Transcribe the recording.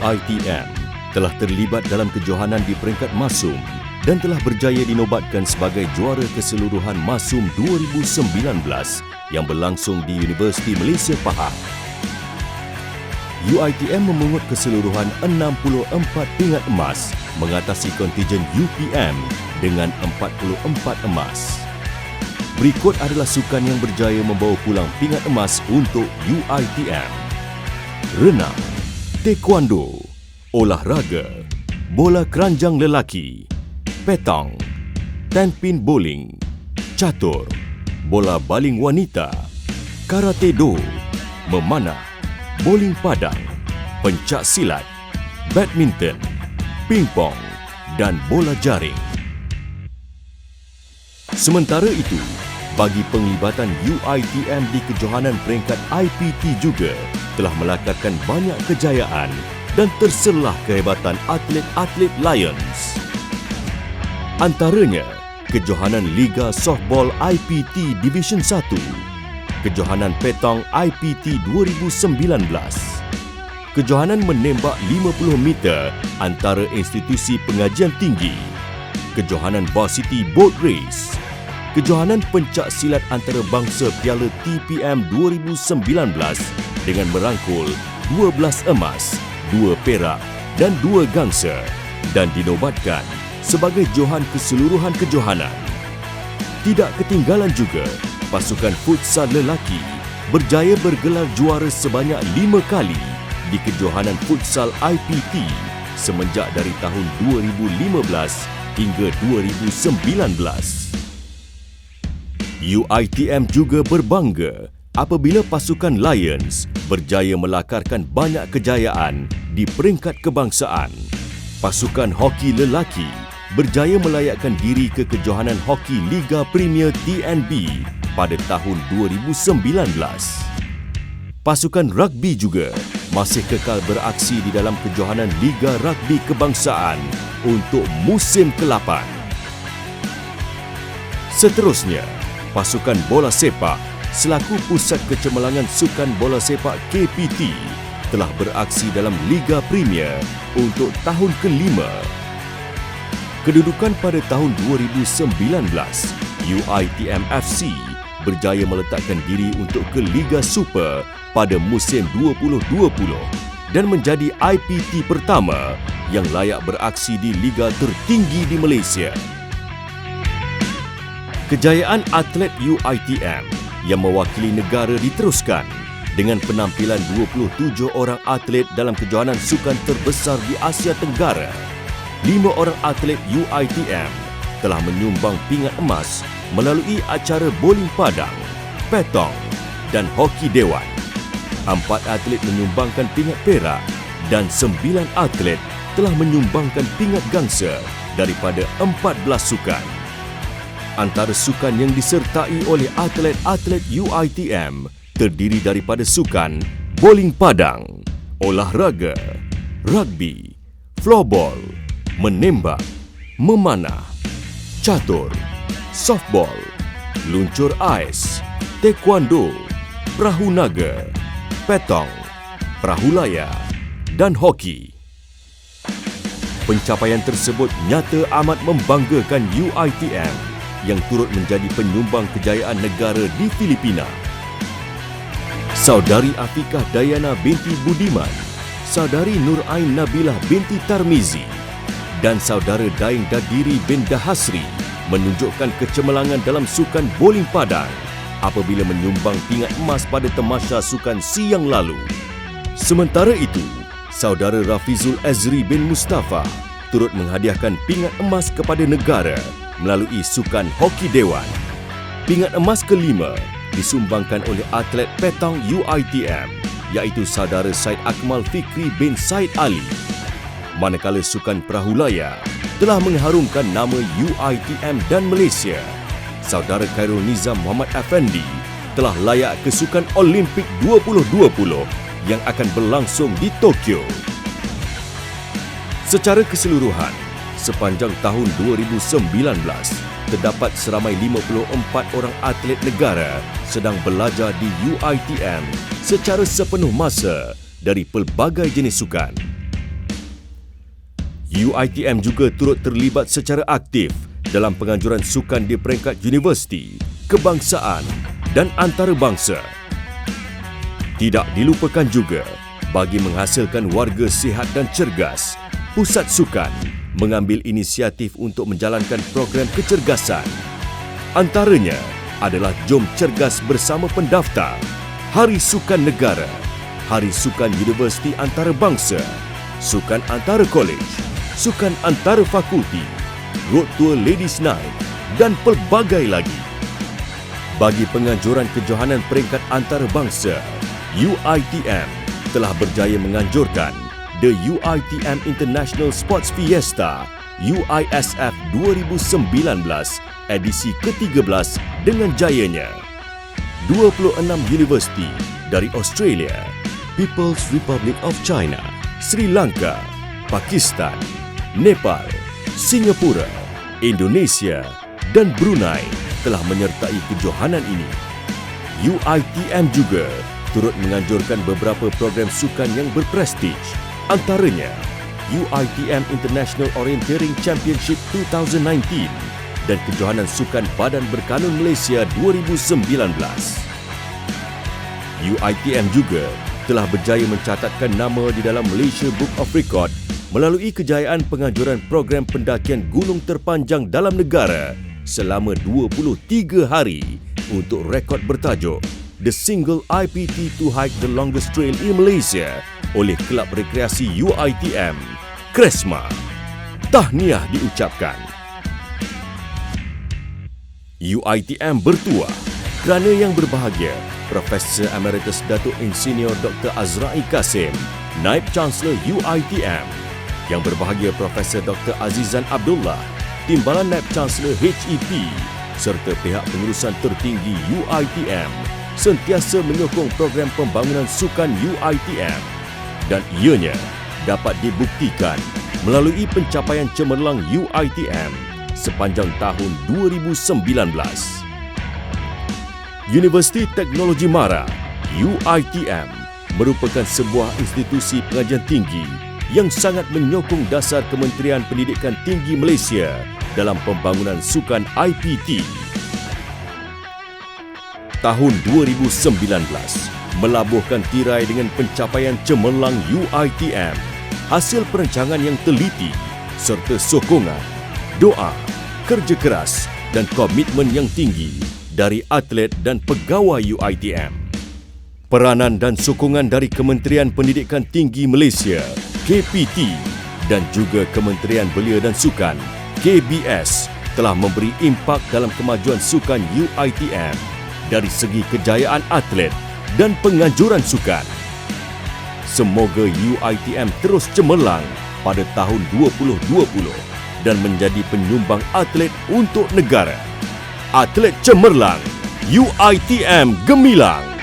UiTM telah terlibat dalam kejohanan di peringkat masum dan telah berjaya dinobatkan sebagai juara keseluruhan masum 2019 yang berlangsung di Universiti Malaysia Pahang. UiTM memungut keseluruhan 64 pingat emas mengatasi kontijen UPM dengan 44 emas. Berikut adalah sukan yang berjaya membawa pulang pingat emas untuk UiTM. Renang, taekwondo, olahraga, bola keranjang lelaki, petang, 10-pin bowling, catur, bola baling wanita, karate do, memanah, bowling padang, pencak silat, badminton, pingpong dan bola jaring. Sementara itu, bagi penglibatan UiTM di kejohanan peringkat IPT juga telah melakarkan banyak kejayaan dan terselah kehebatan atlet-atlet Lions. Antaranya, kejohanan Liga Softball IPT Division 1, kejohanan petang IPT 2019, kejohanan menembak 50 meter antara institusi pengajian tinggi, kejohanan varsity boat race, kejohanan pencak silat antarabangsa Piala TPM 2019 dengan merangkul 12 emas, 2 perak dan 2 gangsa dan dinobatkan sebagai johan keseluruhan kejohanan. Tidak ketinggalan juga, pasukan futsal lelaki berjaya bergelar juara sebanyak 5 kali di kejohanan futsal IPT semenjak dari tahun 2015 hingga 2019. UiTM juga berbangga apabila pasukan Lions berjaya melakarkan banyak kejayaan di peringkat kebangsaan. Pasukan hoki lelaki berjaya melayakkan diri ke kejohanan hoki Liga Premier TNB pada tahun 2019. Pasukan rugby juga masih kekal beraksi di dalam kejohanan Liga Rugby Kebangsaan untuk musim ke-8. Seterusnya, pasukan bola sepak selaku pusat kecemerlangan sukan bola sepak KPT telah beraksi dalam Liga Premier untuk tahun ke-5. Kedudukan pada tahun 2019, UiTM FC berjaya meletakkan diri untuk ke Liga Super pada musim 2020 dan menjadi IPT pertama yang layak beraksi di liga tertinggi di Malaysia. Kejayaan atlet UiTM yang mewakili negara diteruskan dengan penampilan 27 orang atlet dalam kejohanan sukan terbesar di Asia Tenggara. 5 orang atlet UiTM telah menyumbang pingat emas melalui acara bowling padang, petang dan hoki dewan. 4 atlet menyumbangkan pingat perak dan 9 atlet telah menyumbangkan pingat gangsa daripada 14 sukan. Antara sukan yang disertai oleh atlet-atlet UiTM terdiri daripada sukan bowling padang, olahraga, rugby, floorball, menembak, memanah, catur, softball, luncur ais, taekwondo, perahu naga, petang, perahu layar dan hoki. Pencapaian tersebut nyata amat membanggakan UiTM yang turut menjadi penyumbang kejayaan negara di Filipina. Saudari Afikah Dayana binti Budiman, Saudari Nur Ain Nabilah binti Tarmizi dan Saudara Daing Dadiri bin Dahasri menunjukkan kecemerlangan dalam sukan bowling padang apabila menyumbang pingat emas pada tamasya sukan SEA yang lalu. Sementara itu, Saudara Rafizul Azri bin Mustafa turut menghadiahkan pingat emas kepada negara melalui sukan hoki dewan. Pingat emas ke-5 disumbangkan oleh atlet petang UiTM iaitu Saudara Said Akmal Fikri bin Said Ali. Manakala sukan perahu layar telah mengharumkan nama UiTM dan Malaysia. Saudara Khairul Nizam Muhammad Afandi telah layak ke Sukan Olimpik 2020 yang akan berlangsung di Tokyo. Secara keseluruhan, sepanjang tahun 2019, terdapat seramai 54 orang atlet negara sedang belajar di UiTM secara sepenuh masa dari pelbagai jenis sukan. UiTM juga turut terlibat secara aktif dalam penganjuran sukan di peringkat universiti, kebangsaan dan antarabangsa. Tidak dilupakan juga, bagi menghasilkan warga sihat dan cergas, Pusat Sukan mengambil inisiatif untuk menjalankan program kecergasan. Antaranya adalah Jom Cergas Bersama Pendaftar, Hari Sukan Negara, Hari Sukan Universiti Antarabangsa, Sukan Antara Kolej, Sukan Antara Fakulti, Road Tour Ladies Night dan pelbagai lagi. Bagi penganjuran kejohanan peringkat antarabangsa, UiTM telah berjaya menganjurkan The UiTM International Sports Fiesta UISF 2019 edisi ke-13 dengan jayanya. 26 universiti dari Australia, People's Republic of China, Sri Lanka, Pakistan, Nepal, Singapura, Indonesia dan Brunei telah menyertai kejohanan ini. UiTM juga turut menganjurkan beberapa program sukan yang berprestij, antaranya UiTM International Orienteering Championship 2019 dan kejohanan sukan Badan Berkanun Malaysia 2019. UiTM juga telah berjaya mencatatkan nama di dalam Malaysia Book of Record melalui kejayaan penganjuran program pendakian gunung terpanjang dalam negara selama 23 hari untuk rekod bertajuk The Single IPT to Hike the Longest Trail in Malaysia oleh Kelab Rekreasi UiTM, KRESMA. Tahniah diucapkan. UiTM bertuah kerana yang berbahagia Profesor Emeritus Datuk Insinyur Dr. Azrai Kasim, Naib Chancellor UiTM, yang berbahagia Profesor Dr. Azizan Abdullah, Timbalan Naib Chancellor HEP serta pihak pengurusan tertinggi UiTM sentiasa menyokong program pembangunan sukan UiTM dan ianya dapat dibuktikan melalui pencapaian cemerlang UiTM sepanjang tahun 2019. Universiti Teknologi Mara UiTM merupakan sebuah institusi pengajian tinggi yang sangat menyokong dasar Kementerian Pendidikan Tinggi Malaysia dalam pembangunan sukan IPT. Tahun 2019 melabuhkan tirai dengan pencapaian cemerlang UiTM, hasil perancangan yang teliti serta sokongan, doa, kerja keras dan komitmen yang tinggi dari atlet dan pegawai UiTM. Peranan dan sokongan dari Kementerian Pendidikan Tinggi Malaysia KPT dan juga Kementerian Belia dan Sukan KBS telah memberi impak dalam kemajuan sukan UiTM dari segi kejayaan atlet dan penganjuran sukan. Semoga UiTM terus cemerlang pada tahun 2020 dan menjadi penyumbang atlet untuk negara. Atlet cemerlang, UiTM gemilang.